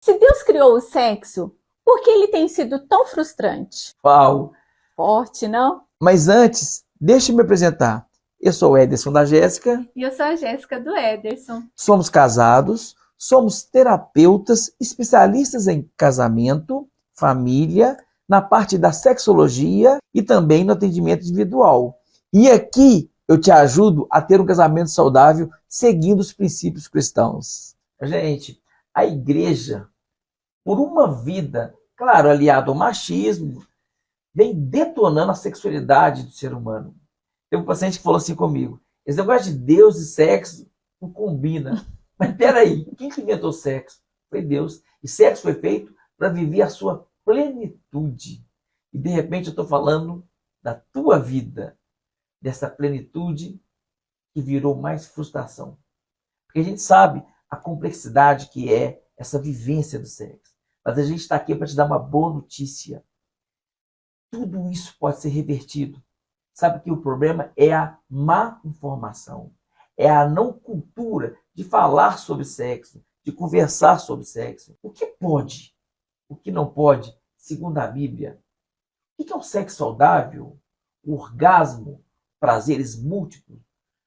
Se Deus criou o sexo, por que ele tem sido tão frustrante? Uau! Forte, não? Mas antes, deixe me apresentar. Eu sou o Ederson da Jéssica. E eu sou a Jéssica do Ederson. Somos casados, somos terapeutas, especialistas em casamento, família, na parte da sexologia e também no atendimento individual. E aqui eu te ajudo a ter um casamento saudável seguindo os princípios cristãos. Gente, a igreja, por uma vida, claro, aliada ao machismo, vem detonando a sexualidade do ser humano. Tem um paciente que falou assim comigo: esse negócio de Deus e sexo não combina. Mas peraí, quem que inventou sexo? Foi Deus. E sexo foi feito para viver a sua plenitude. E de repente eu estou falando da tua vida, dessa plenitude que virou mais frustração. Porque a gente sabe a complexidade que é essa vivência do sexo. Mas a gente está aqui para te dar uma boa notícia. Tudo isso pode ser revertido. Sabe que o problema é a má informação. É a não cultura de falar sobre sexo, de conversar sobre sexo. O que pode? O que não pode? Segundo a Bíblia. O que é um sexo saudável? O orgasmo, prazeres múltiplos,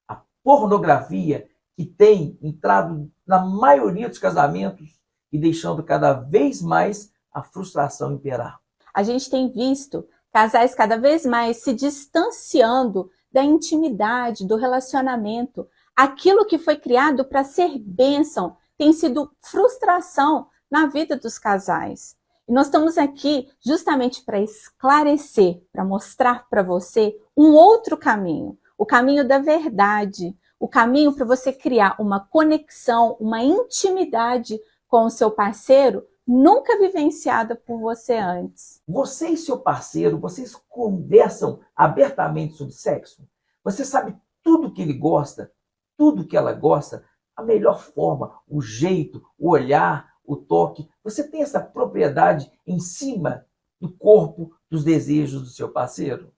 a pornografia que tem entrado na maioria dos casamentos e deixando cada vez mais a frustração imperar. A gente tem visto casais cada vez mais se distanciando da intimidade, do relacionamento. Aquilo que foi criado para ser bênção tem sido frustração na vida dos casais. E nós estamos aqui justamente para esclarecer, para mostrar para você um outro caminho, o caminho da verdade, o caminho para você criar uma conexão, uma intimidade com o seu parceiro nunca vivenciada por você antes. Você e seu parceiro, vocês conversam abertamente sobre sexo? Você sabe tudo que ele gosta, tudo que ela gosta, a melhor forma, o jeito, o olhar, o toque. Você tem essa propriedade em cima do corpo, dos desejos do seu parceiro?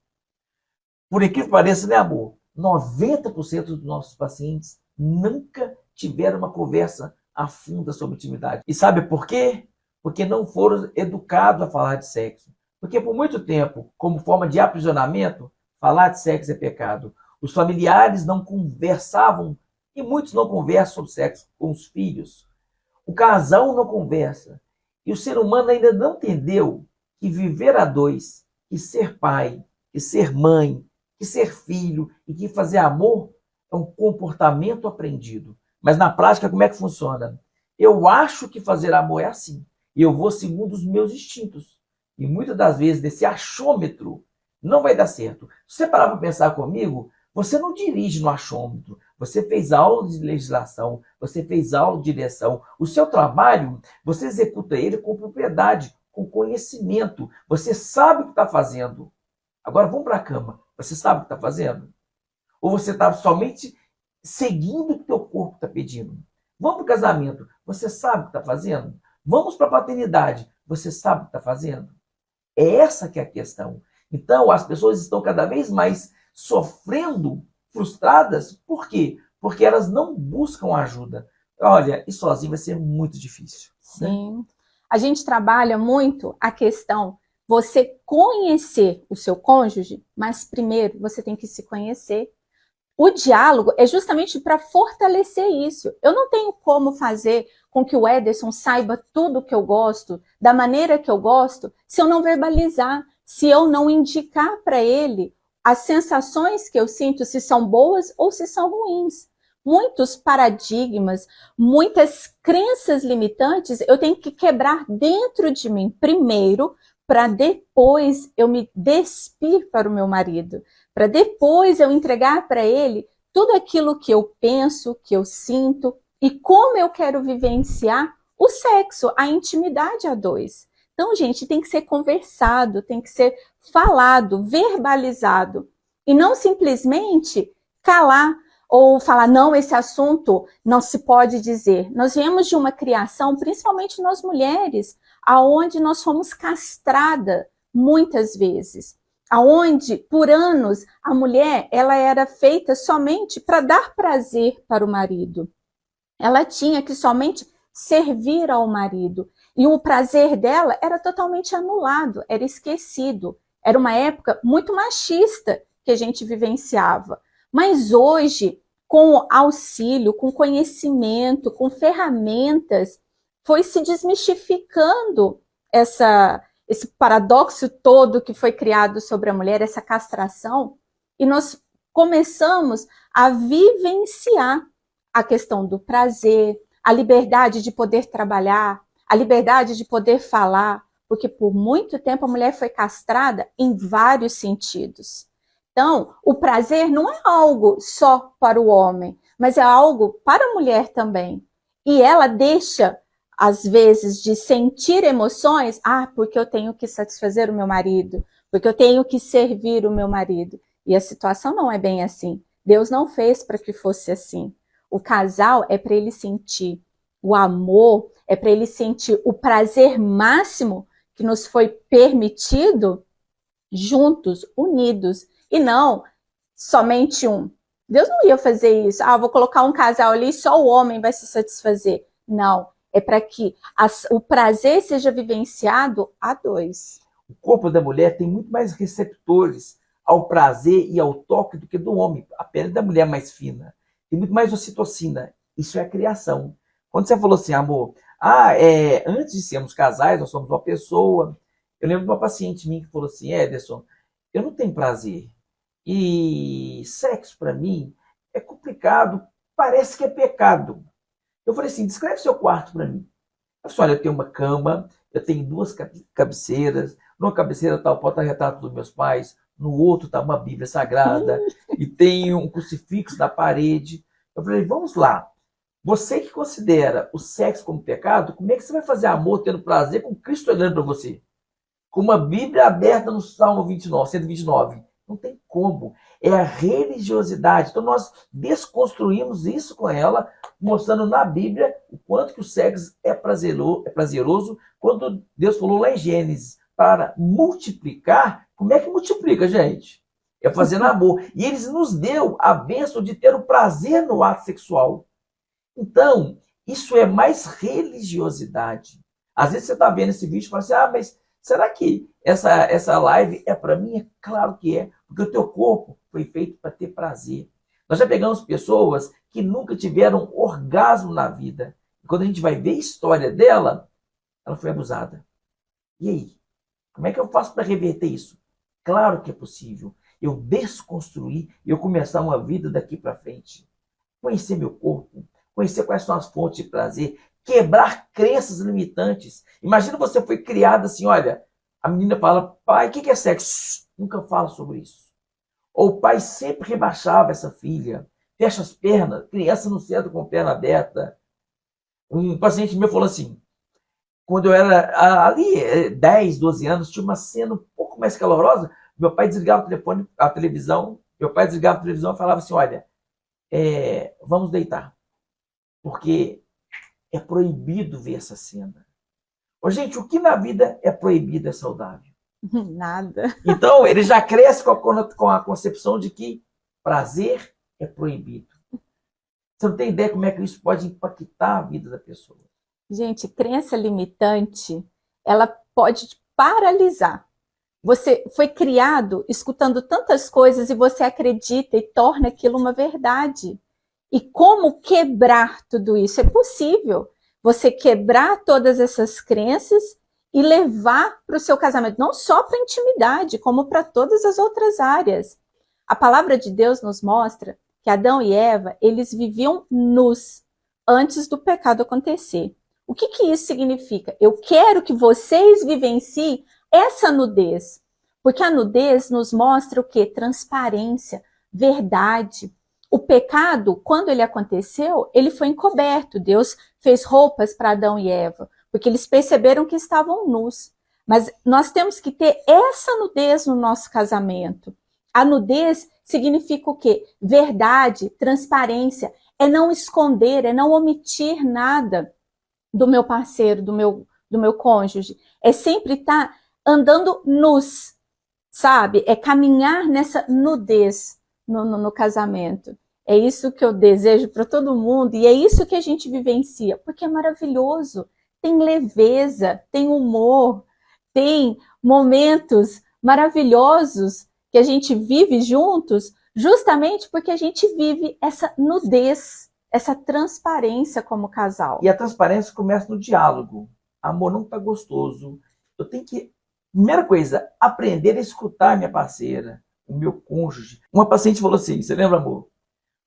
Por incrível que pareça, né, amor? 90% dos nossos pacientes nunca tiveram uma conversa afunda sobre intimidade. E sabe por quê? Porque não foram educados a falar de sexo. Porque por muito tempo, como forma de aprisionamento, falar de sexo é pecado. Os familiares não conversavam, e muitos não conversam sobre sexo com os filhos. O casal não conversa. E o ser humano ainda não entendeu que viver a dois, que ser pai, que ser mãe, que ser filho e que fazer amor é um comportamento aprendido. Mas na prática, como é que funciona? Eu acho que fazer amor é assim. E eu vou segundo os meus instintos. E muitas das vezes, nesse achômetro, não vai dar certo. Se você parar para pensar comigo, você não dirige no achômetro. Você fez aula de legislação, você fez aula de direção. O seu trabalho, você executa ele com propriedade, com conhecimento. Você sabe o que está fazendo. Agora vamos para a cama. Você sabe o que está fazendo? Ou você está somente seguindo o que o teu corpo está pedindo? Vamos para o casamento. Você sabe o que está fazendo? Vamos para a paternidade. Você sabe o que está fazendo? É essa que é a questão. Então, as pessoas estão cada vez mais sofrendo, frustradas. Por quê? Porque elas não buscam ajuda. Olha, e sozinho vai ser muito difícil. Sim. Né? A gente trabalha muito a questão você conhecer o seu cônjuge, mas primeiro você tem que se conhecer. O diálogo é justamente para fortalecer isso. Eu não tenho como fazer com que o Ederson saiba tudo que eu gosto, da maneira que eu gosto, se eu não verbalizar, se eu não indicar para ele as sensações que eu sinto, se são boas ou se são ruins. Muitos paradigmas, muitas crenças limitantes eu tenho que quebrar dentro de mim primeiro, para depois eu me despir para o meu marido, para depois eu entregar para ele tudo aquilo que eu penso, que eu sinto e como eu quero vivenciar o sexo, a intimidade a dois. Então, gente, tem que ser conversado, tem que ser falado, verbalizado e não simplesmente calar ou falar, não, esse assunto não se pode dizer. Nós viemos de uma criação, principalmente nós mulheres, aonde nós fomos castradas muitas vezes, aonde por anos a mulher ela era feita somente para dar prazer para o marido. Ela tinha que somente servir ao marido. E o prazer dela era totalmente anulado, era esquecido. Era uma época muito machista que a gente vivenciava. Mas hoje, com auxílio, com conhecimento, com ferramentas, foi se desmistificando esse paradoxo todo que foi criado sobre a mulher, essa castração, e nós começamos a vivenciar a questão do prazer, a liberdade de poder trabalhar, a liberdade de poder falar, porque por muito tempo a mulher foi castrada em vários sentidos. Então, o prazer não é algo só para o homem, mas é algo para a mulher também. E ela deixa, às vezes, de sentir emoções, porque eu tenho que satisfazer o meu marido, porque eu tenho que servir o meu marido. E a situação não é bem assim. Deus não fez para que fosse assim. O casal é para ele sentir o amor, é para ele sentir o prazer máximo que nos foi permitido juntos, unidos, e não somente um. Deus não ia fazer isso. Vou colocar um casal ali e só o homem vai se satisfazer. Não, é para que o prazer seja vivenciado a dois. O corpo da mulher tem muito mais receptores ao prazer e ao toque do que do homem. A pele da mulher é mais fina. Tem muito mais ocitocina. Isso é a criação. Quando você falou assim, amor, antes de sermos casais, nós somos uma pessoa. Eu lembro de uma paciente minha que falou assim, Ederson, eu não tenho prazer. E sexo, para mim, é complicado. Parece que é pecado. Eu falei assim, descreve seu quarto para mim. Eu falei, olha, eu tenho uma cama, eu tenho 2 cabeceiras. Numa cabeceira está o porta-retrato dos meus pais. No outro está uma Bíblia Sagrada. E tem um crucifixo na parede. Eu falei, vamos lá. Você que considera o sexo como pecado, como é que você vai fazer amor tendo prazer com Cristo olhando para você? Com uma Bíblia aberta no Salmo 129. Não tem como. É a religiosidade. Então nós desconstruímos isso com ela, mostrando na Bíblia o quanto que o sexo é prazeroso, quando Deus falou lá em Gênesis, para multiplicar. Como é que multiplica, gente? É fazendo amor. E eles nos deu a bênção de ter o prazer no ato sexual. Então, isso é mais religiosidade. Às vezes você está vendo esse vídeo e fala assim, mas será que essa live é para mim? É claro que é, porque o teu corpo foi feito para ter prazer. Nós já pegamos pessoas que nunca tiveram orgasmo na vida. E quando a gente vai ver a história dela, ela foi abusada. E aí? Como é que eu faço para reverter isso? Claro que é possível. Eu desconstruir e eu começar uma vida daqui para frente. Conhecer meu corpo, conhecer quais são as fontes de prazer, quebrar crenças limitantes. Imagina você foi criada assim, olha, a menina fala, pai, o que é sexo? Nunca fala sobre isso. Ou o pai sempre rebaixava essa filha, fecha as pernas, criança no centro com a perna aberta. Um paciente meu falou assim, quando eu era ali, 10, 12 anos, tinha uma cena um pouco mais calorosa, meu pai desligava o telefone, a televisão, e falava assim, olha, vamos deitar, porque é proibido ver essa cena. Gente, o que na vida é proibido é saudável? Nada. Então, ele já cresce com a concepção de que prazer é proibido. Você não tem ideia como é que isso pode impactar a vida da pessoa. Gente, crença limitante, ela pode te paralisar. Você foi criado escutando tantas coisas e você acredita e torna aquilo uma verdade. E como quebrar tudo isso? É possível você quebrar todas essas crenças e levar para o seu casamento, não só para a intimidade, como para todas as outras áreas. A palavra de Deus nos mostra que Adão e Eva, eles viviam nus antes do pecado acontecer. O que isso significa? Eu quero que vocês vivenciem essa nudez, porque a nudez nos mostra o quê? Transparência, verdade. O pecado, quando ele aconteceu, ele foi encoberto. Deus fez roupas para Adão e Eva, porque eles perceberam que estavam nus. Mas nós temos que ter essa nudez no nosso casamento. A nudez significa o quê? Verdade, transparência, é não esconder, é não omitir nada do meu parceiro, do meu cônjuge. É sempre estar andando nus, sabe? É caminhar nessa nudez no casamento. É isso que eu desejo para todo mundo e é isso que a gente vivencia, porque é maravilhoso. Tem leveza, tem humor, tem momentos maravilhosos que a gente vive juntos, justamente porque a gente vive essa nudez, essa transparência como casal. E a transparência começa no diálogo. Amor, não tá gostoso. Eu tenho que, primeira coisa, aprender a escutar minha parceira, o meu cônjuge. Uma paciente falou assim, você lembra, amor?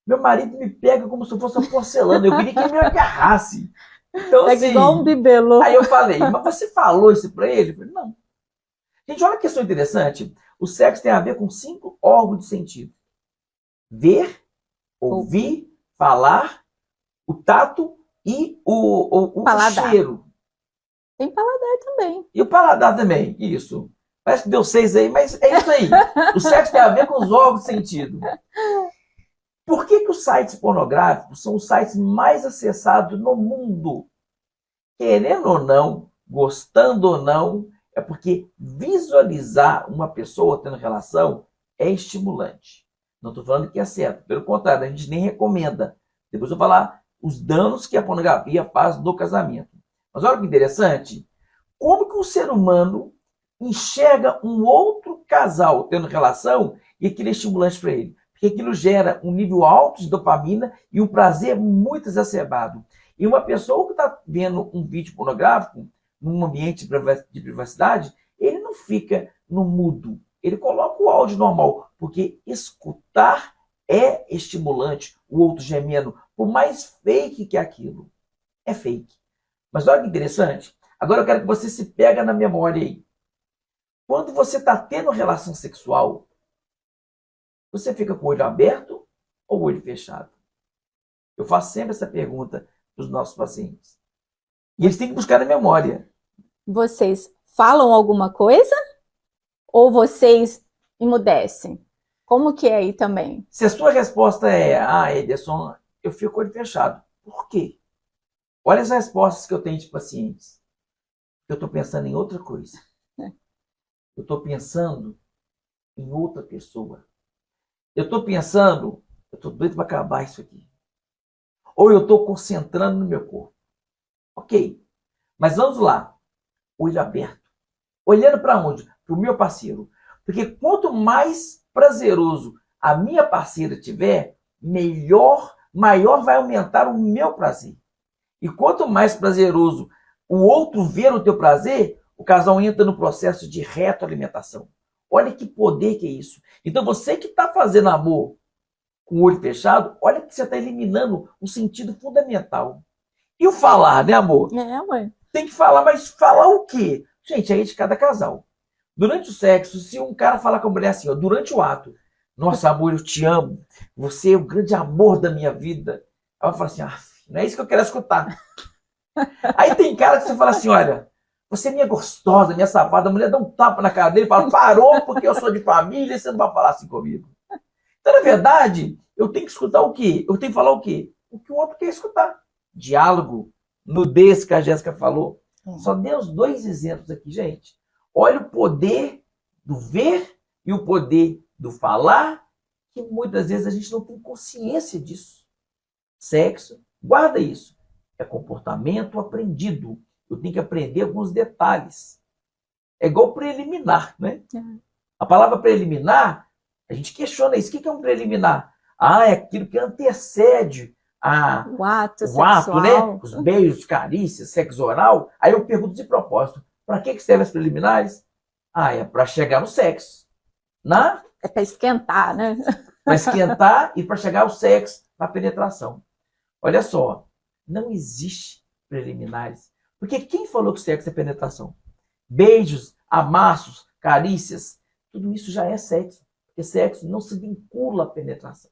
Meu marido me pega como se eu fosse uma porcelana. Eu queria que ele me agarrasse. Então, Pega igual um bibelô. Aí eu falei, mas você falou isso pra ele? Eu falei, não. Gente, olha que questão interessante. O sexo tem a ver com 5 órgãos de sentido. Ver, ouvir, falar, o tato e o cheiro. Tem paladar também. E o paladar também, isso. Parece que deu 6 aí, mas é isso aí. O sexo tem a ver com os órgãos de sentido. Por que os sites pornográficos são os sites mais acessados no mundo? Querendo ou não, gostando ou não, é porque visualizar uma pessoa tendo relação é estimulante. Não estou falando que é certo, pelo contrário, a gente nem recomenda. Depois eu vou falar os danos que a pornografia faz no casamento. Mas olha que interessante, como que um ser humano enxerga um outro casal tendo relação e aquilo é estimulante para ele? Porque aquilo gera um nível alto de dopamina e um prazer muito exacerbado. E uma pessoa que está vendo um vídeo pornográfico num ambiente de privacidade, ele não fica no mudo. Ele coloca o áudio normal, porque escutar é estimulante, o outro gemendo, por mais fake que é aquilo. É fake. Mas olha que interessante. Agora eu quero que você se pega na memória aí. Quando você está tendo relação sexual, você fica com o olho aberto ou o olho fechado? Eu faço sempre essa pergunta para os nossos pacientes. E eles têm que buscar na memória. Vocês falam alguma coisa? Ou vocês emudecem? Como que é aí também? Se a sua resposta é, Ederson, eu fico com o olho fechado. Por quê? Olha as respostas que eu tenho de pacientes. Eu estou pensando em outra coisa. Eu estou pensando em outra pessoa. Eu estou pensando, eu estou doido para acabar isso aqui. Ou eu estou concentrando no meu corpo. Ok. Mas vamos lá. Olho aberto. Olhando para onde? Para o meu parceiro. Porque quanto mais prazeroso a minha parceira tiver, maior vai aumentar o meu prazer. E quanto mais prazeroso o outro ver o teu prazer, o casal entra no processo de retroalimentação. Olha que poder que é isso. Então você que está fazendo amor com o olho fechado, olha que você está eliminando um sentido fundamental. E o falar, né, amor? Mãe. Tem que falar, mas falar o quê? Gente, aí de cada casal. Durante o sexo, se um cara falar com a mulher assim, ó, durante o ato, nossa, amor, eu te amo, você é o grande amor da minha vida. Ela fala assim, não é isso que eu quero escutar. Aí tem cara que você fala assim, olha, você é minha gostosa, minha safada, a mulher dá um tapa na cara dele e fala, parou porque eu sou de família e você não vai falar assim comigo. Então, na verdade, eu tenho que escutar o quê? Eu tenho que falar o quê? O que o outro quer escutar. Diálogo, nudez que a Jéssica falou. Só dei os 2 exemplos aqui, gente. Olha o poder do ver e o poder do falar, que muitas vezes a gente não tem consciência disso. Sexo, guarda isso. É comportamento aprendido. Eu tenho que aprender alguns detalhes. É igual preliminar, né? A palavra preliminar, a gente questiona isso. O que é um preliminar? É aquilo que antecede o ato sexual, né? Os beijos, carícias, sexo oral. Aí eu pergunto de propósito, para que servem as preliminares? É para chegar no sexo. É para esquentar, né? Para esquentar e para chegar ao sexo, na penetração. Olha só, não existe preliminares. Porque quem falou que sexo é penetração? Beijos, amassos, carícias, tudo isso já é sexo. Porque sexo não se vincula à penetração.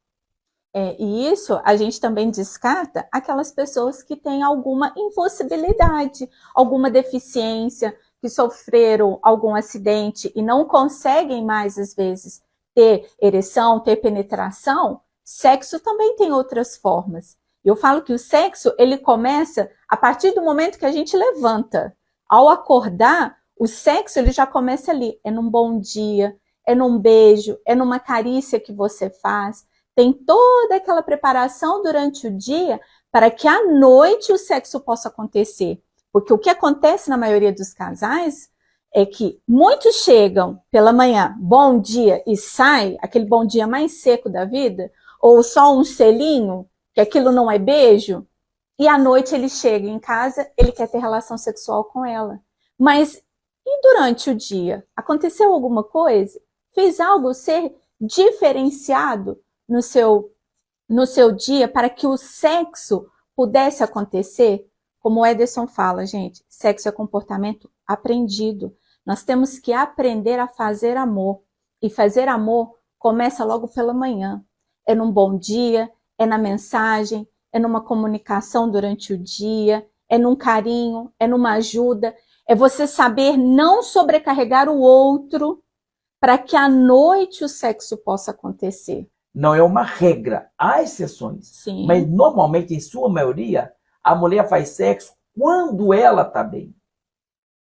E isso a gente também descarta aquelas pessoas que têm alguma impossibilidade, alguma deficiência, que sofreram algum acidente e não conseguem mais, às vezes, ter ereção, ter penetração. Sexo também tem outras formas. Eu falo que o sexo, ele começa a partir do momento que a gente levanta. Ao acordar, o sexo ele já começa ali. É num bom dia, é num beijo, é numa carícia que você faz. tem toda aquela preparação durante o dia para que à noite o sexo possa acontecer. Porque o que acontece na maioria dos casais é que muitos chegam pela manhã, bom dia, e sai, aquele bom dia mais seco da vida, ou só um selinho, que aquilo não é beijo, e à noite ele chega em casa, ele quer ter relação sexual com ela. Mas e durante o dia? Aconteceu alguma coisa? Fez algo ser diferenciado no seu dia para que o sexo pudesse acontecer? Como o Ederson fala, gente, sexo é comportamento aprendido. Nós temos que aprender a fazer amor. E fazer amor começa logo pela manhã. É num bom dia, é na mensagem, é numa comunicação durante o dia, é num carinho, é numa ajuda. É você saber não sobrecarregar o outro para que à noite o sexo possa acontecer. Não é uma regra, há exceções. Sim. Mas normalmente, em sua maioria, a mulher faz sexo quando ela está bem.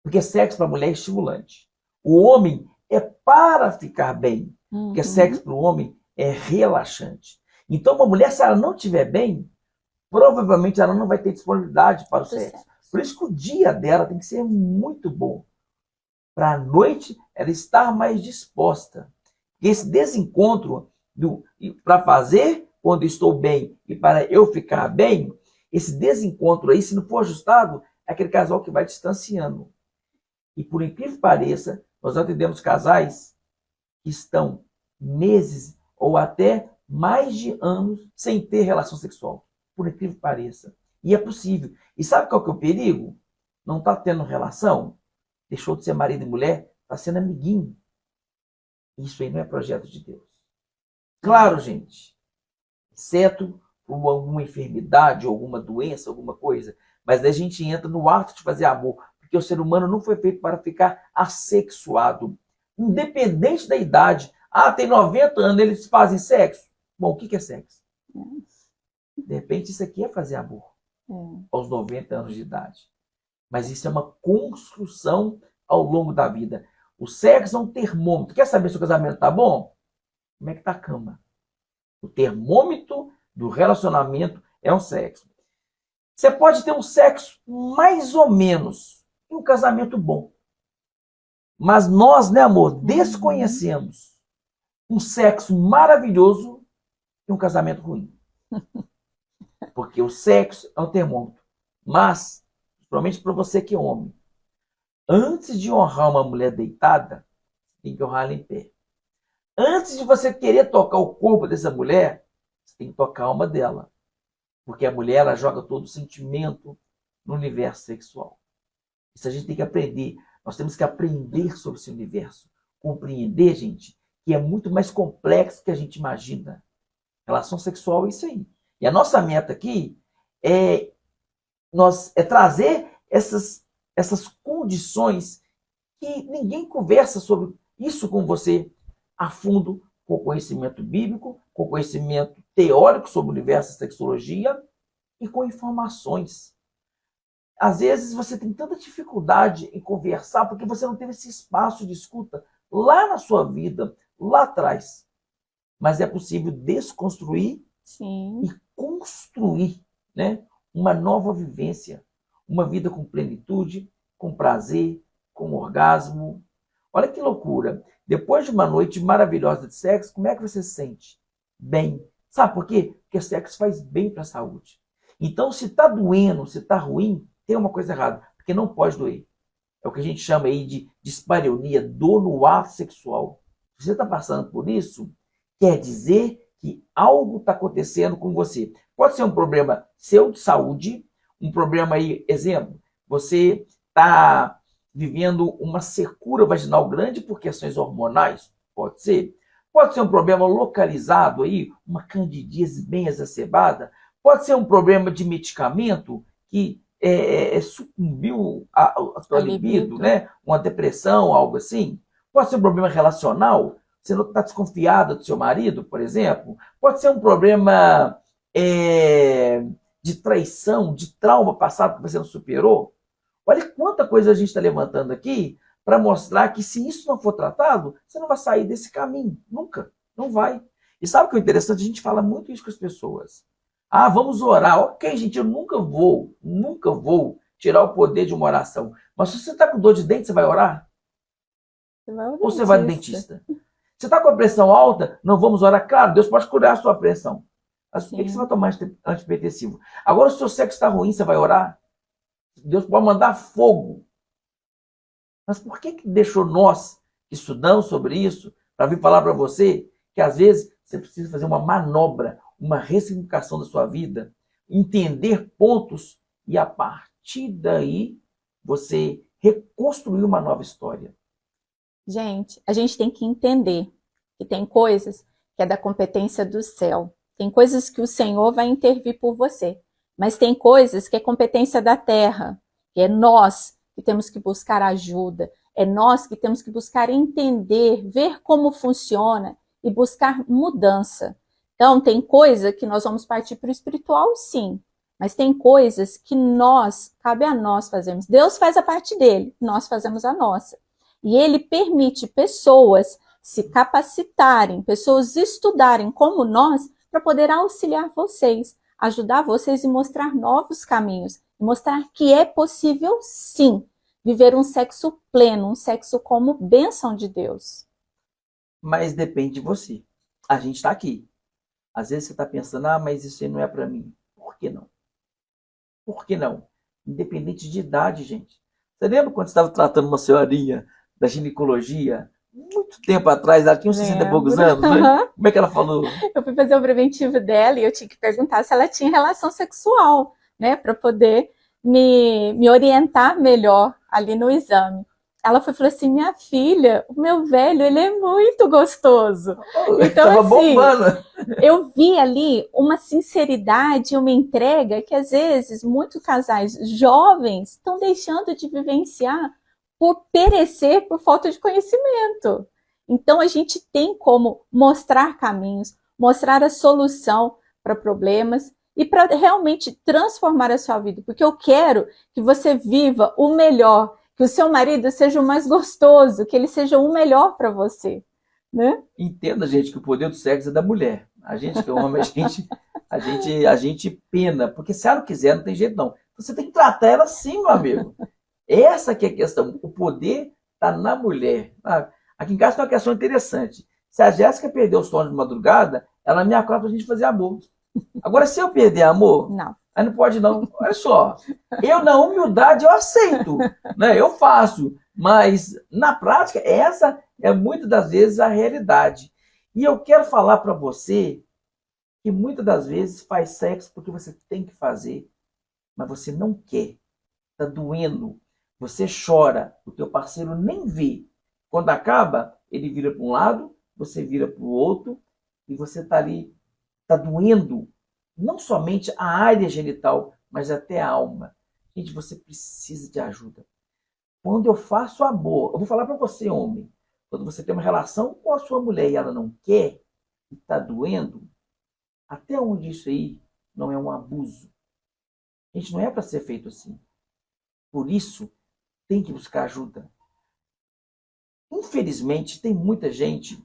Porque sexo para a mulher é estimulante. O homem é para ficar bem. Porque sexo para o homem é relaxante. Então, uma mulher, se ela não estiver bem, provavelmente ela não vai ter disponibilidade para o sexo. Por isso que o dia dela tem que ser muito bom. Para a noite, ela estar mais disposta. Esse desencontro para fazer quando estou bem e para eu ficar bem, esse desencontro aí, se não for ajustado, é aquele casal que vai distanciando. E por incrível que pareça, nós atendemos casais que estão meses ou até mais de anos sem ter relação sexual. Por incrível que pareça. E é possível. E sabe qual que é o perigo? Não está tendo relação, deixou de ser marido e mulher, está sendo amiguinho. Isso aí não é projeto de Deus. Claro, gente, exceto por alguma enfermidade, alguma doença, alguma coisa, mas daí a gente entra no ato de fazer amor, porque o ser humano não foi feito para ficar assexuado. Independente da idade. Ah, tem 90 anos, eles fazem sexo. Bom, o que é sexo? De repente isso aqui é fazer amor. Aos 90 anos de idade. Mas isso é uma construção ao longo da vida. O sexo é um termômetro. Quer saber se o casamento está bom? Como é que está a cama? O termômetro do relacionamento é um sexo. Você pode ter um sexo mais ou menos e um casamento bom. Mas nós, né, amor, desconhecemos um sexo maravilhoso e um casamento ruim. Porque o sexo é um termômetro. Mas, principalmente para você que é homem, antes de honrar uma mulher deitada, tem que honrar ela em pé. Antes de você querer tocar o corpo dessa mulher, você tem que tocar a alma dela. Porque a mulher, ela joga todo o sentimento no universo sexual. Isso a gente tem que aprender. Nós temos que aprender sobre esse universo. Compreender, gente, que é muito mais complexo do que a gente imagina. Relação sexual é isso aí. E a nossa meta aqui é trazer essas condições que ninguém conversa sobre isso com você a fundo, com conhecimento bíblico, com conhecimento teórico sobre o universo da sexologia e com informações. Às vezes você tem tanta dificuldade em conversar porque você não teve esse espaço de escuta lá na sua vida, lá atrás. Mas é possível desconstruir Sim. e construir, né, uma nova vivência, uma vida com plenitude, com prazer, com orgasmo. Olha que loucura. Depois de uma noite maravilhosa de sexo, como é que você se sente? Bem. Sabe por quê? Porque o sexo faz bem para a saúde. Então, se está doendo, se está ruim, tem uma coisa errada, porque não pode doer. É o que a gente chama aí de dispareunia, dor no ato sexual. Se você está passando por isso, quer dizer que algo está acontecendo com você. Pode ser um problema seu de saúde, um problema aí, exemplo, você está vivendo uma secura vaginal grande por questões hormonais, pode ser. Pode ser um problema localizado aí, uma candidíase bem exacerbada. Pode ser um problema de medicamento que sucumbiu a tua libido, né? Uma depressão, algo assim. Pode ser um problema relacional. Você não está desconfiada do seu marido, por exemplo. Pode ser um problema de traição, de trauma passado que você não superou. Olha quanta coisa a gente está levantando aqui para mostrar que se isso não for tratado, você não vai sair desse caminho. Nunca. Não vai. E sabe o que é interessante? A gente fala muito isso com as pessoas. Ah, vamos orar. Ok, gente, eu nunca vou tirar o poder de uma oração. Mas se você está com dor de dente, você vai orar? Você vai ao Ou você vai no dentista. dentista? Você está com a pressão alta? Não vamos orar? Claro, Deus pode curar a sua pressão. Mas por que você vai Sim. tomar antipertensivo? Agora, se o seu sexo está ruim, você vai orar? Deus pode mandar fogo. Mas por que deixou nós, que estudamos sobre isso, para vir falar para você que às vezes você precisa fazer uma manobra, uma ressignificação da sua vida, entender pontos e a partir daí você reconstruir uma nova história? Gente, a gente tem que entender que tem coisas que é da competência do céu. Tem coisas que o Senhor vai intervir por você. Mas tem coisas que é competência da terra. Que é nós que temos que buscar ajuda. É nós que temos que buscar entender, ver como funciona e buscar mudança. Então, tem coisa que nós vamos partir para o espiritual, sim. Mas tem coisas que cabe a nós fazermos. Deus faz a parte dele, nós fazemos a nossa. E ele permite pessoas se capacitarem, pessoas estudarem como nós, para poder auxiliar vocês, ajudar vocês e mostrar novos caminhos, mostrar que é possível sim viver um sexo pleno, um sexo como bênção de Deus. Mas depende de você. A gente está aqui. Às vezes você está pensando, ah, mas isso aí não é para mim. Por que não? Por que não? Independente de idade, gente. Você lembra quando você estava tratando uma senhorinha da ginecologia? Muito tempo atrás, ela tinha uns 60 e poucos anos, né? Como é que ela falou? Eu fui fazer o preventivo dela e eu tinha que perguntar se ela tinha relação sexual, né? Para poder me orientar melhor ali no exame. Ela foi e falou assim, minha filha, o meu velho, ele é muito gostoso. Então, tava assim, bombando. eu vi ali uma sinceridade, uma entrega que às vezes muitos casais jovens estão deixando de vivenciar por perecer por falta de conhecimento. Então a gente tem como mostrar caminhos, mostrar a solução para problemas e para realmente transformar a sua vida, porque eu quero que você viva o melhor, que o seu marido seja o mais gostoso, que ele seja o melhor para você, né? Entenda, gente, que o poder do sexo é da mulher. A gente que é homem, a gente pena, porque se ela não quiser, não tem jeito não. Você tem que tratar ela assim, meu amigo. Essa que é a questão. O poder está na mulher. Aqui em casa tem uma questão interessante. Se a Jéssica perder o sono de madrugada, ela me acorda pra gente fazer amor. Agora, se eu perder amor, Não. aí não pode não. Olha só, eu na humildade eu aceito, né? Eu faço. Mas na prática, essa é muitas das vezes a realidade. E eu quero falar para você que muitas das vezes faz sexo porque você tem que fazer, mas você não quer. Tá doendo. Você chora, o teu parceiro nem vê. Quando acaba, ele vira para um lado, você vira para o outro, e você está ali, está doendo, não somente a área genital, mas até a alma. Gente, você precisa de ajuda. Quando eu faço amor, eu vou falar para você, homem, quando você tem uma relação com a sua mulher e ela não quer, e está doendo, até onde isso aí não é um abuso? Gente, não é para ser feito assim. Por isso, tem que buscar ajuda. Infelizmente, tem muita gente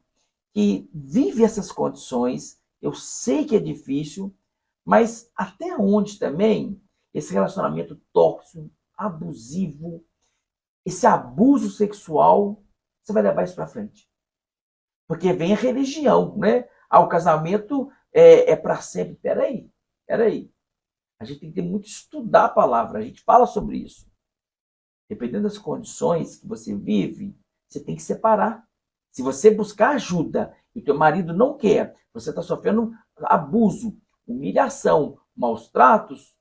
que vive essas condições. Eu sei que é difícil, mas até onde também esse relacionamento tóxico, abusivo, esse abuso sexual, você vai levar isso para frente? Porque vem a religião, né? O casamento é para sempre. Peraí. A gente tem que ter muito estudar a palavra. A gente fala sobre isso. Dependendo das condições que você vive, você tem que separar. Se você buscar ajuda e teu marido não quer, você está sofrendo abuso, humilhação, maus tratos,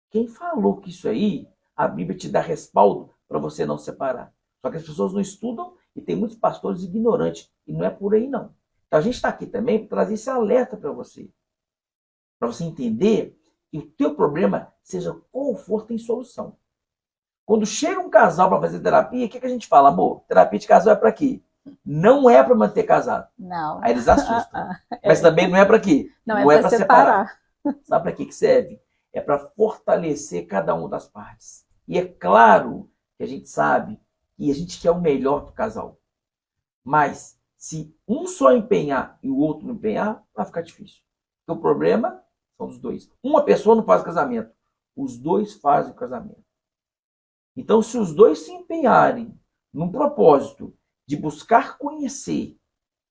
quem falou que isso aí, a Bíblia te dá respaldo para você não separar? Só que as pessoas não estudam e tem muitos pastores ignorantes. E não é por aí, não. Então a gente está aqui também para trazer esse alerta para você entender que o teu problema seja qual for, tem solução. Quando chega um casal para fazer terapia, o que a gente fala? Amor, terapia de casal é para quê? Não é para manter casado. Não. Aí eles assustam. Mas também não é para quê? Não é para separar. Sabe para que serve? É para fortalecer cada uma das partes. E é claro que a gente sabe que a gente quer o melhor para o casal. Mas Se um só empenhar e o outro não empenhar, vai ficar difícil. Porque o problema são os dois. Uma pessoa não faz o casamento, os dois fazem o casamento. Então, se os dois se empenharem num propósito de buscar conhecer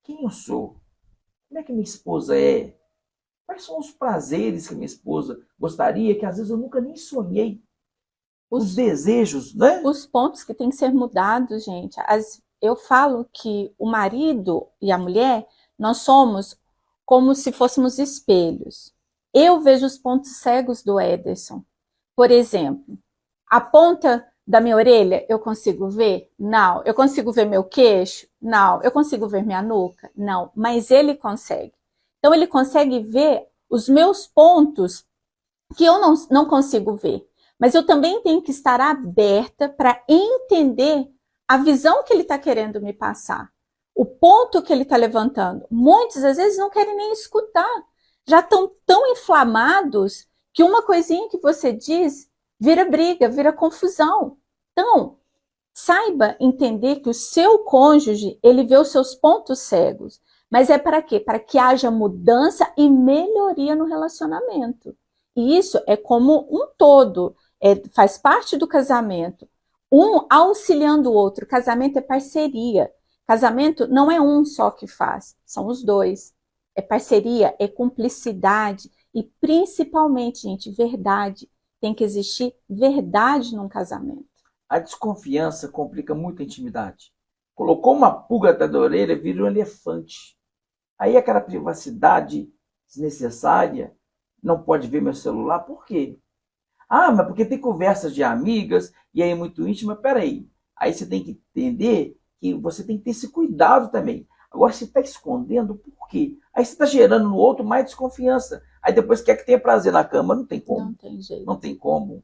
quem eu sou, como é que minha esposa é, quais são os prazeres que minha esposa gostaria, que às vezes eu nunca nem sonhei, os desejos, né? Os pontos que têm que ser mudados, gente. Eu falo que o marido e a mulher, nós somos como se fôssemos espelhos. Eu vejo os pontos cegos do Ederson. Por exemplo, a ponta da minha orelha eu consigo ver? Não. Eu consigo ver meu queixo? Não. Eu consigo ver minha nuca? Não. Mas ele consegue. Então ele consegue ver os meus pontos que eu não consigo ver. Mas eu também tenho que estar aberta para entender a visão que ele está querendo me passar, o ponto que ele está levantando. Muitos, às vezes, não querem nem escutar. Já estão tão inflamados que uma coisinha que você diz vira briga, vira confusão. Então, saiba entender que o seu cônjuge, ele vê os seus pontos cegos. Mas é para quê? Para que haja mudança e melhoria no relacionamento. E isso é como um todo, faz parte do casamento. Um auxiliando o outro. Casamento é parceria. Casamento não é um só que faz, são os dois. É parceria, é cumplicidade e principalmente, gente, verdade. Tem que existir verdade num casamento. A desconfiança complica muito a intimidade. Colocou uma pulga atrás da orelha, vira um elefante. Aí aquela privacidade desnecessária, não pode ver meu celular, por quê? Ah, mas porque tem conversas de amigas, e aí é muito íntima, peraí. Aí você tem que entender que você tem que ter esse cuidado também. Agora, você está escondendo, por quê? Aí você está gerando no outro mais desconfiança. Aí depois quer que tenha prazer na cama, não tem como. Não tem jeito. Não tem como.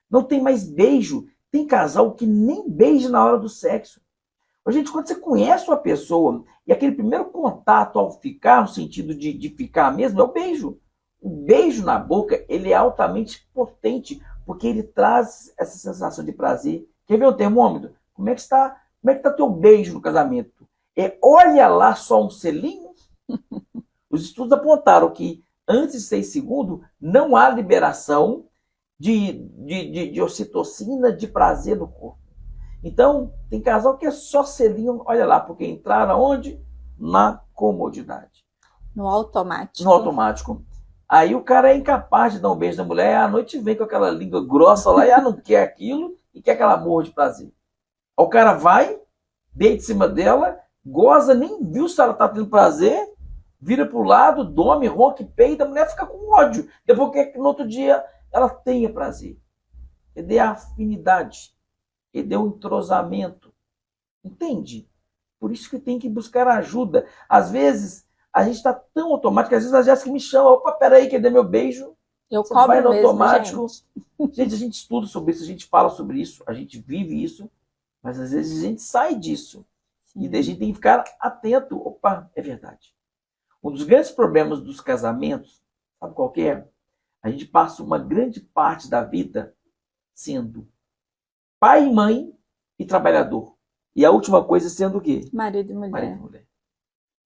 Não tem mais beijo. Tem casal que nem beija na hora do sexo. Gente, quando você conhece uma pessoa, e aquele primeiro contato ao ficar, no sentido de ficar mesmo, é o beijo. O beijo na boca, ele é altamente potente, porque ele traz essa sensação de prazer. Quer ver o termômetro? Como é que está teu beijo no casamento? Olha lá só um selinho. Os estudos apontaram que antes de 6 segundos não há liberação de ocitocina, de prazer no corpo. Então, tem casal que é só selinho, olha lá, porque entraram aonde? Na comodidade. No automático. No automático. Aí o cara é incapaz de dar um beijo na mulher, à noite vem com aquela língua grossa lá, e não quer aquilo, e quer que ela morra de prazer. Aí o cara vai, deita em cima dela, goza, nem viu se ela está tendo prazer, vira para o lado, dorme, ronca e peida, a mulher fica com ódio. Depois que no outro dia ela tenha prazer. Cadê a afinidade? Cadê o entrosamento? Entende? Por isso que tem que buscar ajuda. Às vezes, a gente está tão automático, às vezes a Jéssica me chama, opa, peraí, cadê meu beijo? Eu Você cobro vai no mesmo, automático. gente. A gente estuda sobre isso, a gente fala sobre isso, a gente vive isso, mas às vezes a gente sai disso. Sim. E daí a gente tem que ficar atento. Opa, é verdade. Um dos grandes problemas dos casamentos, sabe qual que é? A gente passa uma grande parte da vida sendo pai e mãe e trabalhador. E a última coisa sendo o quê? Marido e mulher. Marido e mulher.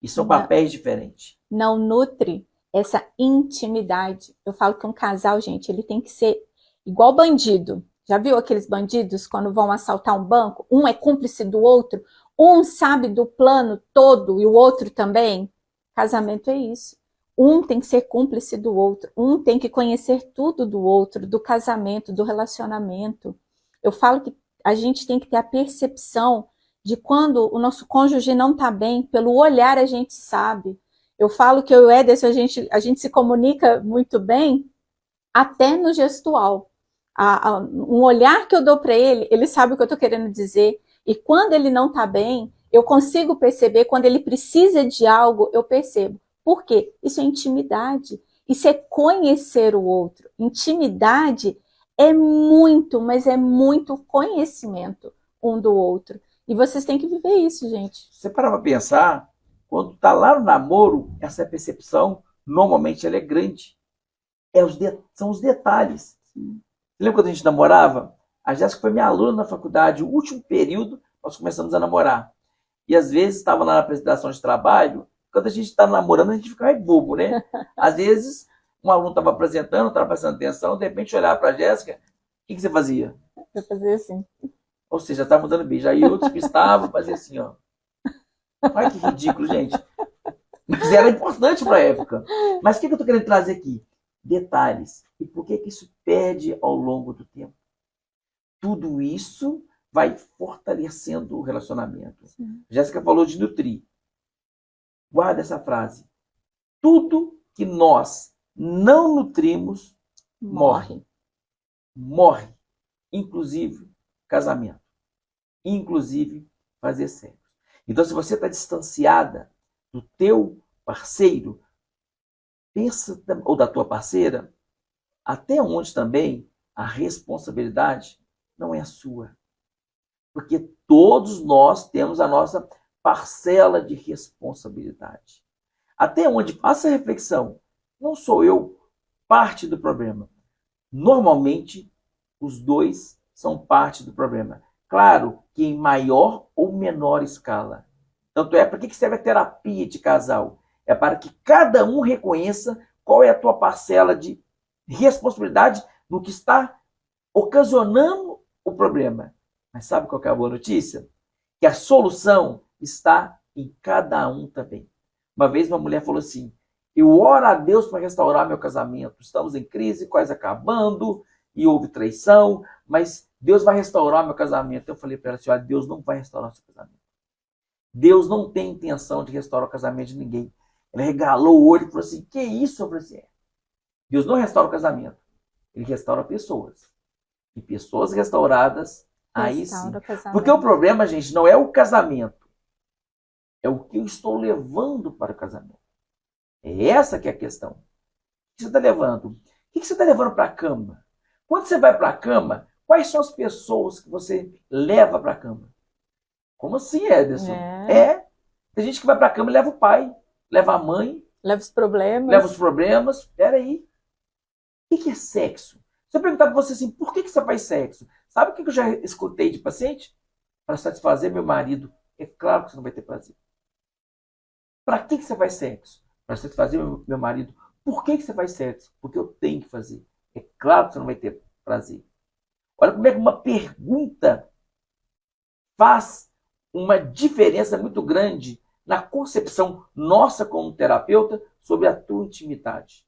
E são papéis diferentes. Não nutre essa intimidade. Eu falo que um casal, gente, ele tem que ser igual bandido. Já viu aqueles bandidos quando vão assaltar um banco? Um é cúmplice do outro, um sabe do plano todo e o outro também. Casamento é isso. Um tem que ser cúmplice do outro, um tem que conhecer tudo do outro, do casamento, do relacionamento. Eu falo que a gente tem que ter a percepção de quando o nosso cônjuge não está bem, pelo olhar a gente sabe. Eu falo que eu e o Ederson, a gente se comunica muito bem, até no gestual. Um olhar que eu dou para ele, ele sabe o que eu estou querendo dizer. E quando ele não está bem, eu consigo perceber, quando ele precisa de algo, eu percebo. Por quê? Isso é intimidade. Isso é conhecer o outro. Intimidade é muito, mas é muito conhecimento um do outro. E vocês têm que viver isso, gente. Você para pra pensar, quando tá lá no namoro, essa percepção, normalmente ela é grande. São os detalhes. Sim. Lembra quando a gente namorava? A Jéssica foi minha aluna na faculdade, o último período, nós começamos a namorar. E às vezes estava lá na apresentação de trabalho, quando a gente está namorando, a gente fica mais bobo, né? Às vezes, um aluno estava apresentando, estava prestando atenção, de repente olhava para a Jéssica, o que você fazia? Eu fazia assim. Ou seja, estava dando beijo. Aí eu despistava, fazia assim, ó. Olha que ridículo, gente. Mas era importante para a época. Mas o que eu estou querendo trazer aqui? Detalhes. E por que isso perde ao longo do tempo? Tudo isso vai fortalecendo o relacionamento. Sim. Jéssica falou de nutrir. Guarda essa frase. Tudo que nós não nutrimos, morre. Morre. Inclusive casamento. Inclusive fazer sexo. Então, se você está distanciada do teu parceiro, pensa, ou da tua parceira, até onde também a responsabilidade não é sua. Porque todos nós temos a nossa parcela de responsabilidade. Até onde, faça a reflexão, não sou eu parte do problema. Normalmente, os dois são parte do problema. Claro que em maior ou menor escala. Tanto é para que serve a terapia de casal? É para que cada um reconheça qual é a tua parcela de responsabilidade no que está ocasionando o problema. Mas sabe qual é a boa notícia? Que a solução está em cada um também. Uma vez uma mulher falou assim, eu oro a Deus para restaurar meu casamento. Estamos em crise, quase acabando, e houve traição, mas Deus vai restaurar meu casamento. Eu falei para ela, senhora, Deus não vai restaurar o seu casamento. Deus não tem intenção de restaurar o casamento de ninguém. Ela regalou o olho e falou assim, que isso? Eu falei assim, Deus não restaura o casamento. Ele restaura pessoas. E pessoas restauradas, aí sim. Porque o problema, gente, não é o casamento. É o que eu estou levando para o casamento. É essa que é a questão. O que você está levando? O que você está levando para a cama? Quando você vai para a cama, quais são as pessoas que você leva para a cama? Como assim, Ederson? Tem gente que vai para a cama e leva o pai, leva a mãe. Leva os problemas. Leva os problemas. Peraí. O que é sexo? Se eu perguntar para você assim, por que você faz sexo? Sabe o que eu já escutei de paciente? Para satisfazer meu marido. É claro que você não vai ter prazer. Para que você faz sexo? Para satisfazer meu marido. Por que você faz sexo? Porque eu tenho que fazer. É claro que você não vai ter prazer. Olha como é que uma pergunta faz uma diferença muito grande na concepção nossa como terapeuta sobre a tua intimidade.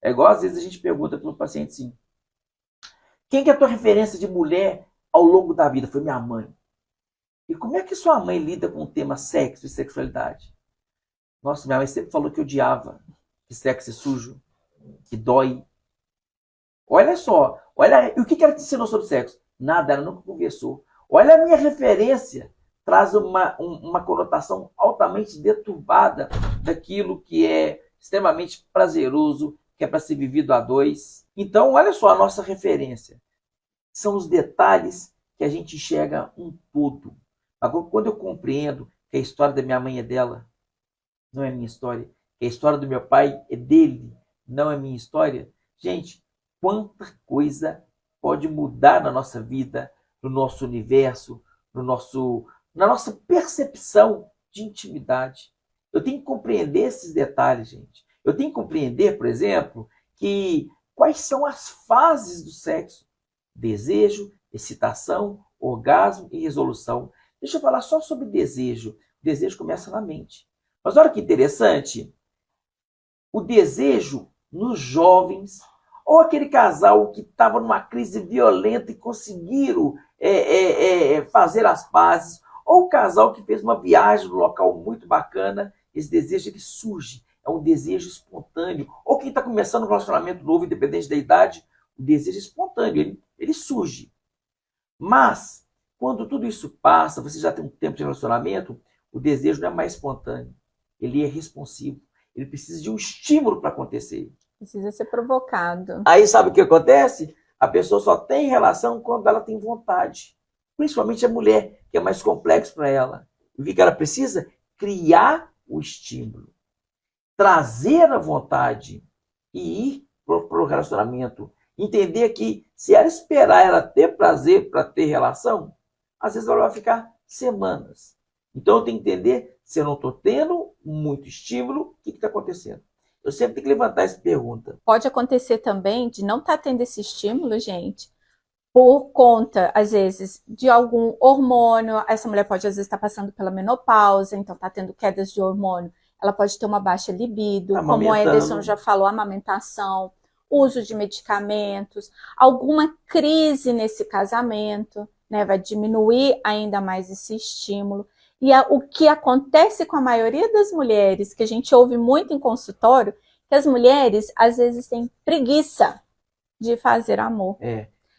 É igual às vezes a gente pergunta para um paciente assim, quem que é a tua referência de mulher ao longo da vida? Foi minha mãe. E como é que sua mãe lida com o tema sexo e sexualidade? Nossa, minha mãe sempre falou que odiava, que sexo é sujo, que dói. Olha só, olha, e o que ela te ensinou sobre sexo? Nada, ela nunca conversou. Olha a minha referência, traz uma conotação altamente deturbada daquilo que é extremamente prazeroso, que é para ser vivido a dois. Então, olha só a nossa referência. São os detalhes que a gente enxerga um todo. Agora, quando eu compreendo que a história da minha mãe é dela, não é minha história, que a história do meu pai é dele, não é minha história, gente, quanta coisa pode mudar na nossa vida, no nosso universo, na nossa percepção de intimidade. Eu tenho que compreender esses detalhes, gente. Eu tenho que compreender, por exemplo, que quais são as fases do sexo. Desejo, excitação, orgasmo e resolução. Deixa eu falar só sobre desejo. O desejo começa na mente. Mas olha que interessante. O desejo nos jovens, ou aquele casal que estava numa crise violenta e conseguiram fazer as pazes, ou o casal que fez uma viagem num local muito bacana, esse desejo ele surge. É um desejo espontâneo. Ou quem está começando um relacionamento novo, independente da idade, o desejo é espontâneo, ele surge. Mas, quando tudo isso passa, você já tem um tempo de relacionamento, o desejo não é mais espontâneo. Ele é responsivo. Ele precisa de um estímulo para acontecer. Precisa ser provocado. Aí sabe o que acontece? A pessoa só tem relação quando ela tem vontade. Principalmente a mulher, que é mais complexo para ela. O que ela precisa? Criar o estímulo. Trazer a vontade e ir para o relacionamento. Entender que se ela esperar ela ter prazer para ter relação, às vezes ela vai ficar semanas, Então eu tenho que entender se eu não estou tendo muito estímulo, o que está acontecendo? Eu sempre tenho que levantar essa pergunta. Pode acontecer também de não estar tendo esse estímulo, gente, por conta, às vezes, de algum hormônio. Essa mulher pode, às vezes, estar passando pela menopausa, então está tendo quedas de hormônio. Ela pode ter uma baixa libido, como o Ederson já falou, amamentação, uso de medicamentos, alguma crise nesse casamento, né, vai diminuir ainda mais esse estímulo. E o que acontece com a maioria das mulheres, que a gente ouve muito em consultório, que as mulheres, às vezes, têm preguiça de fazer amor.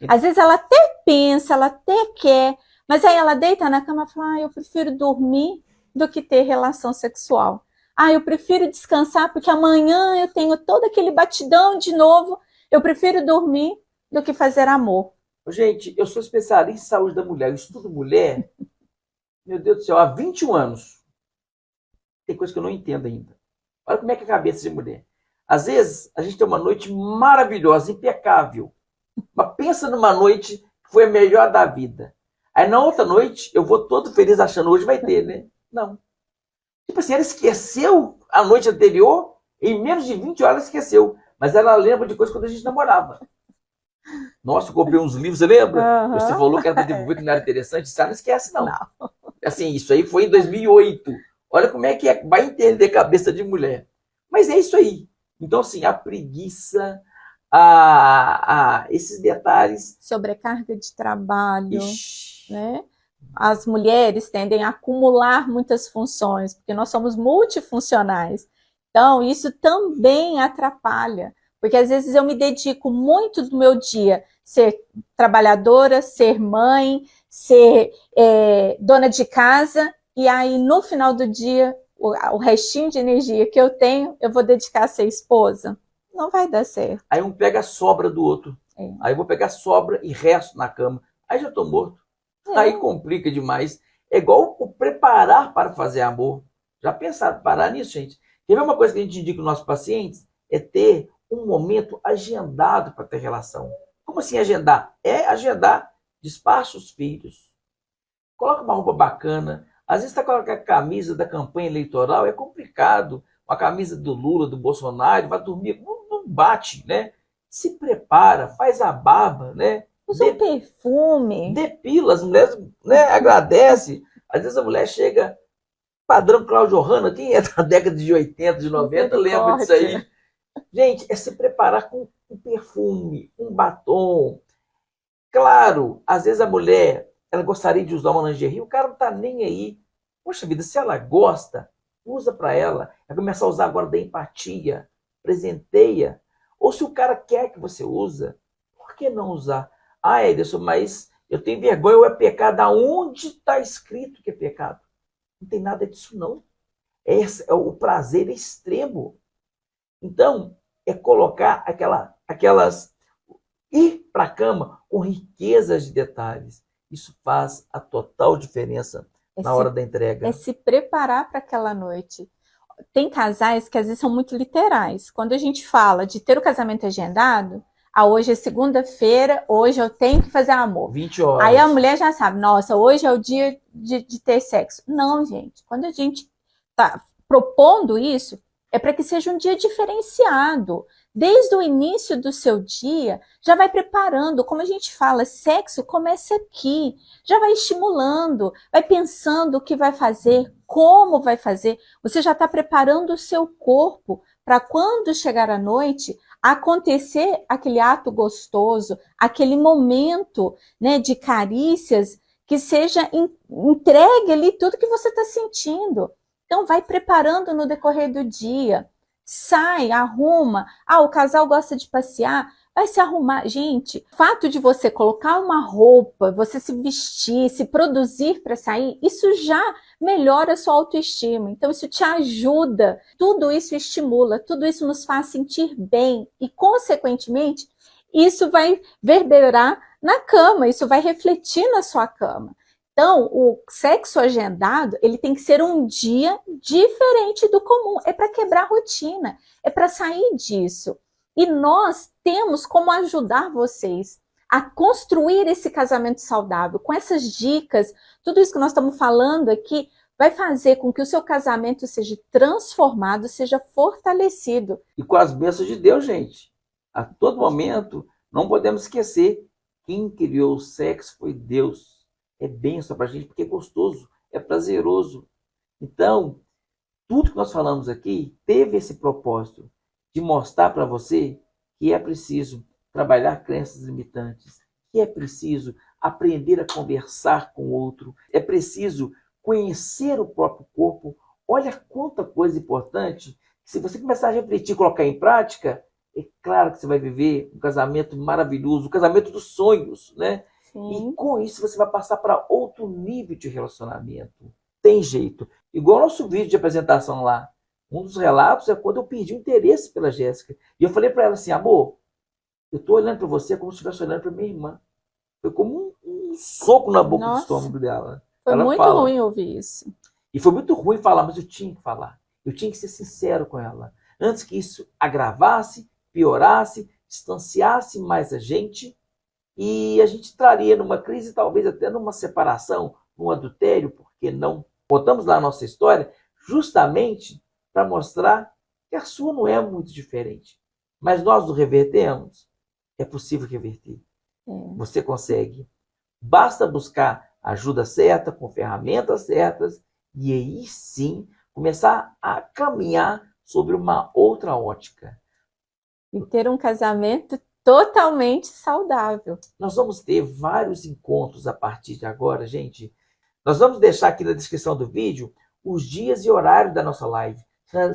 Às vezes ela até pensa, ela até quer, mas aí ela deita na cama e fala, eu prefiro dormir do que ter relação sexual. Eu prefiro descansar porque amanhã eu tenho todo aquele batidão de novo, eu prefiro dormir do que fazer amor. Gente, eu sou especialista em saúde da mulher, eu estudo mulher, meu Deus do céu, há 21 anos. Tem coisa que eu não entendo ainda. Olha como é que é a cabeça de mulher. Às vezes, a gente tem uma noite maravilhosa, impecável. Mas pensa numa noite que foi a melhor da vida. Aí na outra noite, eu vou todo feliz achando hoje vai ter, né? Não. Tipo assim, ela esqueceu a noite anterior, em menos de 20 horas ela esqueceu. Mas ela lembra de coisas quando a gente namorava. Nossa, eu comprei uns livros, você lembra? Você falou que era para devolver que não era interessante. Você não esquece, não. Assim, isso aí foi em 2008. Olha como é que é, vai entender cabeça de mulher. Mas é isso aí. Então, assim, a preguiça, esses detalhes. Sobrecarga de trabalho, né? As mulheres tendem a acumular muitas funções, porque nós somos multifuncionais. Então, isso também atrapalha, porque às vezes eu me dedico muito do meu dia ser trabalhadora, ser mãe, ser dona de casa, e aí no final do dia, o restinho de energia que eu tenho, eu vou dedicar a ser esposa. Não vai dar certo. Aí um pega a sobra do outro. Aí eu vou pegar a sobra e resto na cama. Aí já estou morto. Aí complica demais. É igual o preparar para fazer amor. Já pensaram parar nisso, gente? Quer ver uma coisa que a gente indica aos nossos pacientes? É ter um momento agendado para ter relação. Como assim agendar? É agendar. Despacha os filhos. Coloca uma roupa bacana. Às vezes está com a camisa da campanha eleitoral. É complicado. Uma camisa do Lula, do Bolsonaro. Vai dormir. Não bate, né? Se prepara. Faz a barba, né? Usa um perfume. Depila, as mulheres, né, agradecem. Às vezes a mulher chega, padrão Cláudio Hanna, quem é da década de 80, de 90, lembra disso aí. Gente, é se preparar com um perfume, um batom. Claro, às vezes a mulher, ela gostaria de usar uma lingerie, o cara não tá nem aí. Poxa vida, se ela gosta, usa para ela. Vai começar a usar agora da empatia, presenteia. Ou se o cara quer que você usa, por que não usar? Ederson, mas eu tenho vergonha, ou é pecado? Aonde está escrito que é pecado? Não tem nada disso, não. O prazer extremo. Então, é colocar aquelas... ir para a cama com riquezas de detalhes. Isso faz a total diferença na hora da entrega. É se preparar para aquela noite. Tem casais que às vezes são muito literais. Quando a gente fala de ter o casamento agendado, hoje é segunda-feira, hoje eu tenho que fazer amor. 20 horas. Aí a mulher já sabe, nossa, hoje é o dia de ter sexo. Não, gente. Quando a gente está propondo isso, é para que seja um dia diferenciado. Desde o início do seu dia, já vai preparando. Como a gente fala, sexo começa aqui. Já vai estimulando, vai pensando o que vai fazer, como vai fazer. Você já está preparando o seu corpo para quando chegar à noite, acontecer aquele ato gostoso, aquele momento, né, de carícias, que seja entregue ali tudo que você está sentindo. Então, vai preparando no decorrer do dia. Sai, arruma. O casal gosta de passear, vai se arrumar. Gente, o fato de você colocar uma roupa, você se vestir, se produzir para sair, isso já melhora a sua autoestima. Então, isso te ajuda. Tudo isso estimula, tudo isso nos faz sentir bem. E, consequentemente, isso vai reverberar na cama, isso vai refletir na sua cama. Então, o sexo agendado, ele tem que ser um dia diferente do comum. É para quebrar a rotina, é para sair disso. E nós temos como ajudar vocês a construir esse casamento saudável. Com essas dicas, tudo isso que nós estamos falando aqui, vai fazer com que o seu casamento seja transformado, seja fortalecido. E com as bênçãos de Deus, gente. A todo momento, não podemos esquecer, quem criou o sexo foi Deus. É bênção para a gente, porque é gostoso, é prazeroso. Então, tudo que nós falamos aqui teve esse propósito de mostrar para você que é preciso trabalhar crenças limitantes, que é preciso aprender a conversar com o outro, é preciso conhecer o próprio corpo. Olha quanta coisa importante. Se você começar a refletir e colocar em prática, é claro que você vai viver um casamento maravilhoso, um casamento dos sonhos, né? Sim. E com isso você vai passar para outro nível de relacionamento. Tem jeito. Igual o nosso vídeo de apresentação lá. Um dos relatos é quando eu perdi o interesse pela Jéssica. E eu falei para ela assim, amor, eu estou olhando para você como se estivesse olhando para minha irmã. Foi como um soco na boca do estômago dela. Foi ela muito fala, ruim ouvir isso. E foi muito ruim falar, mas eu tinha que falar. Eu tinha que ser sincero com ela. Antes que isso agravasse, piorasse, distanciasse mais a gente, e a gente traria numa crise, talvez até numa separação, num adultério, porque não contamos lá a nossa história, justamente para mostrar que a sua não é muito diferente. Mas nós o revertemos. É possível reverter. Você consegue. Basta buscar a ajuda certa, com ferramentas certas, e aí sim começar a caminhar sobre uma outra ótica. E ter um casamento totalmente saudável. Nós vamos ter vários encontros a partir de agora, gente. Nós vamos deixar aqui na descrição do vídeo os dias e horários da nossa live.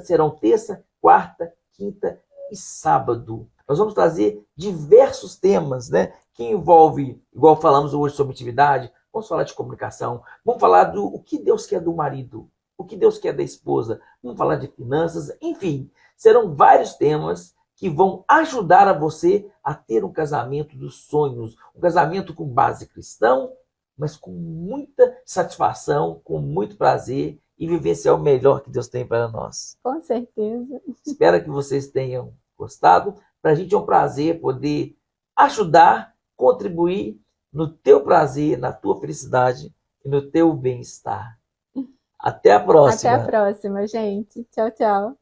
Serão terça, quarta, quinta e sábado. Nós vamos trazer diversos temas, né? Que envolve, igual falamos hoje sobre intimidade, vamos falar de comunicação, vamos falar do o que Deus quer do marido, o que Deus quer da esposa, vamos falar de finanças, enfim, serão vários temas que vão ajudar a você a ter um casamento dos sonhos, um casamento com base cristão, mas com muita satisfação, com muito prazer e vivenciar o melhor que Deus tem para nós. Com certeza. Espero que vocês tenham gostado. Para a gente é um prazer poder ajudar, contribuir no teu prazer, na tua felicidade e no teu bem-estar. Até a próxima. Até a próxima, gente. Tchau, tchau.